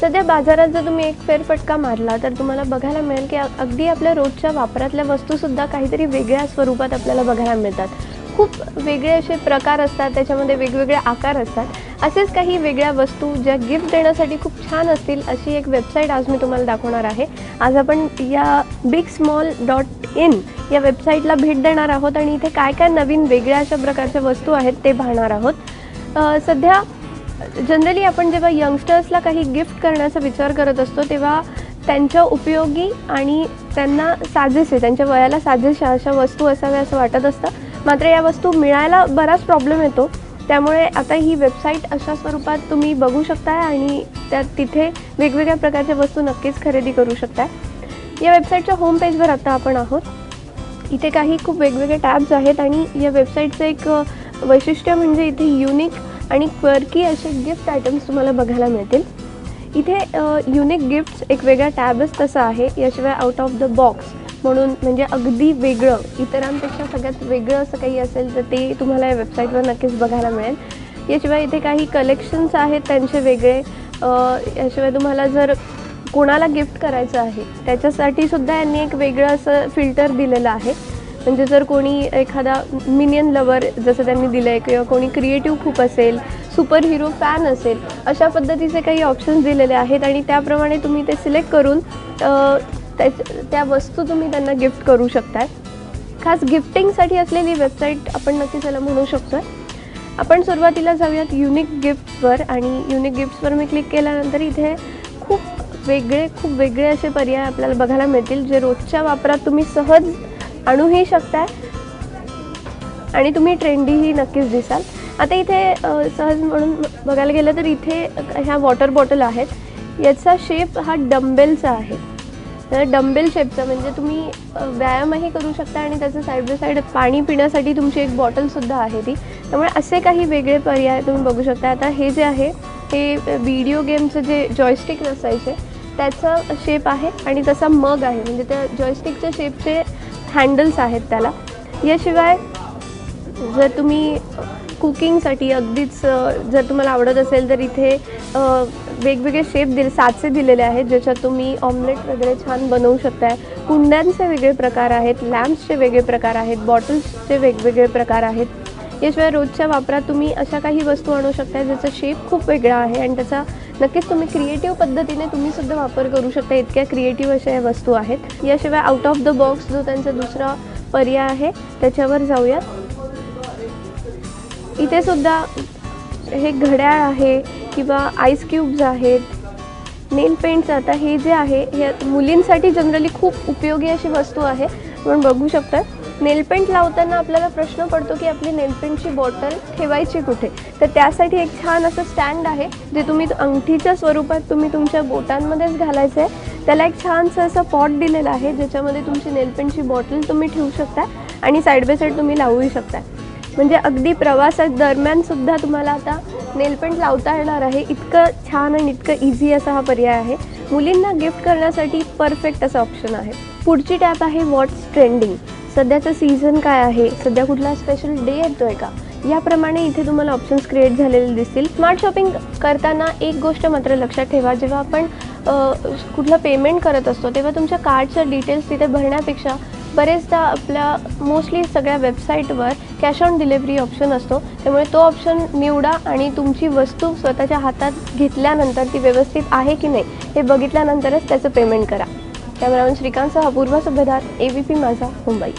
सध्या बाजारात जर तुम्ही एक फेरफटका मारला तर तुम्हाला बघायला मिळेल की अगदी आपल्या रोजच्या वापरातल्या वस्तूसुद्धा काहीतरी वेगळ्या स्वरूपात आपल्याला बघायला मिळतात. खूप वेगळे असे प्रकार असतात, त्याच्यामध्ये वेगवेगळे आकार असतात. असेच काही वेगळ्या वस्तू ज्या गिफ्ट देण्यासाठी खूप छान असतील अशी एक वेबसाईट आज मी तुम्हाला दाखवणार आहे. आज आपण या bigsmall.in या वेबसाईटला भेट देणार आहोत आणि इथे काय काय नवीन वेगळ्या अशा प्रकारच्या वस्तू आहेत ते पाहणार आहोत. सध्या जनरली आपण जेव्हा यंगस्टर्सला काही गिफ्ट करण्याचा विचार करत असतो तेव्हा त्यांच्या उपयोगी आणि त्यांना साजेसे, त्यांच्या वयाला साजेशा अशा वस्तू असाव्या असं वाटत असतं. मात्र या वस्तू मिळायला बराच प्रॉब्लेम येतो. त्यामुळे आता ही वेबसाईट अशा स्वरूपात तुम्ही बघू शकताय आणि तिथे वेगवेगळ्या प्रकारच्या वस्तू नक्कीच खरेदी करू शकताय. या वेबसाईटच्या होम पेजवर आता आपण आहोत. इथे काही खूप वेगवेगळे टॅब्स आहेत आणि या वेबसाईटचं एक वैशिष्ट्य म्हणजे इथे युनिक आणि क्वर्की असे गिफ्ट आयटम्स तुम्हाला बघायला मिळतील. इथे युनिक गिफ्ट्स एक वेगळा टॅबच तसा आहे. याशिवाय आउट ऑफ द बॉक्स म्हणून म्हणजे अगदी वेगळं, इतरांपेक्षा सगळ्यात वेगळं असं काही असेल तर ते तुम्हाला या वेबसाईटवर नक्कीच बघायला मिळेल. याशिवाय इथे काही कलेक्शन्स आहेत त्यांचे वेगळे. याशिवाय तुम्हाला जर कोणाला गिफ्ट करायचं आहे त्याच्यासाठी सुद्धा यांनी एक वेगळं असं फिल्टर दिलेलं आहे. म्हणजे जर कोणी एखादा मिनियन लवर जसं त्यांनी दिलं आहे किंवा कोणी क्रिएटिव्ह खूप असेल, सुपर हिरो फॅन असेल, अशा पद्धतीचे काही ऑप्शन्स दिलेले आहेत आणि त्याप्रमाणे तुम्ही ते सिलेक्ट करून त्या वस्तू तुम्ही त्यांना गिफ्ट करू शकताय. खास गिफ्टिंगसाठी असलेली वेबसाईट आपण नक्कीच याला म्हणू शकतो. आपण सुरुवातीला जाऊयात युनिक गिफ्ट्सवर आणि युनिक गिफ्ट्सवर मी क्लिक केल्यानंतर इथे खूप वेगळे असे पर्याय आपल्याला बघायला मिळतील जे रोजच्या वापरात तुम्ही सहज आणूही शकताय आणि तुम्ही ट्रेंडीही नक्कीच दिसाल. आता इथे सहज म्हणून बघायला गेलं तर इथे ह्या वॉटर बॉटल आहेत. याचा शेप हा डंबेलचा आहे. डंबेल शेपचा म्हणजे तुम्ही व्यायामही करू शकता आणि त्याचं साईड बाय साईड पाणी पिण्यासाठी तुमची एक बॉटलसुद्धा आहे ती. त्यामुळे असे काही वेगळे पर्याय तुम्ही बघू शकता. आता हे जे आहे हे व्हिडिओ गेमचं जे जॉयस्टिक असायचे त्याचा शेप आहे आणि तसा मग आहे. म्हणजे त्या जॉयस्टिकच्या शेपचे हँडल्स आहेत त्याला. याशिवाय जर तुम्ही कुकिंगसाठी अगदीच जर तुम्हाला आवडत असेल तर इथे वेगवेगळे शेप साचे दिलेले आहेत ज्याच्यात तुम्ही ऑमलेट वगैरे छान बनवू शकताय. कुंड्यांचे वेगळे प्रकार आहेत, लॅम्प्सचे वेगळे प्रकार आहेत, बॉटल्सचे वेगवेगळे प्रकार आहेत. याशिवाय रोजच्या वापरात तुम्ही अशा काही वस्तू आणू शकता ज्याचा शेप खूप वेगळा आहे आणि त्याचा नक्कीच तुम्ही क्रिएटिव्ह पद्धतीने तुम्हीसुद्धा वापर करू शकता. इतक्या क्रिएटिव्ह अशा या वस्तू आहेत. याशिवाय आउट ऑफ द बॉक्स जो त्यांचा दुसरा पर्याय आहे त्याच्यावर जाऊयात. इथे सुद्धा हे घड्याळ आहे किंवा आईस क्यूब्स आहेत, नेल पेंट्स. आता हे जे आहे हे मुलींसाठी जनरली खूप उपयोगी अशी वस्तू आहे. आपण बघू शकता नेल पेंट लावताना आपल्याला प्रश्न पडतो की आपली नेल पेंटची बॉटल ठेवायची कुठे. तर त्यासाठी एक छान असं स्टँड आहे जे तुम्ही अंगठीच्या स्वरूपात तुम्ही तुमच्या बोटांमध्येच घालायचं आहे. त्याला एक छानसं असं पॉट दिलेलं आहे ज्याच्यामध्ये तुमची नेल पेंटची बॉटल तुम्ही ठेवू शकता आणि साईड बाय साईड तुम्ही लावूही शकता. म्हणजे अगदी प्रवासादरम्यानसुद्धा तुम्हाला आता नेल पेंट लावता येणार आहे. इतकं छान आणि इतकं इझी असा हा पर्याय आहे. मुलींना गिफ्ट करण्यासाठी परफेक्ट असा ऑप्शन आहे. पुढची टॅब आहे व्हॉट्स ट्रेंडिंग. सध्याचं सीझन काय आहे, सध्या कुठला स्पेशल डे येतो आहे का, याप्रमाणे इथे तुम्हाला ऑप्शन्स क्रिएट झालेले दिसतील. स्मार्ट शॉपिंग करताना एक गोष्ट मात्र लक्षात ठेवा, जेव्हा आपण कुठलं पेमेंट करत असतो तेव्हा तुमच्या कार्डच्या डिटेल्स तिथे भरण्यापेक्षा बरेचदा आपल्या मोस्टली सगळ्या वेबसाईटवर कॅश ऑन डिलिव्हरी ऑप्शन असतो. त्यामुळे तो ऑप्शन निवडा आणि तुमची वस्तू स्वतःच्या हातात घेतल्यानंतर ती व्यवस्थित आहे की नाही हे बघितल्यानंतरच त्याचं पेमेंट करा. कॅमेरामन श्रीकांतसह अपूर्वा सुभेदार, ABP माझा, मुंबई.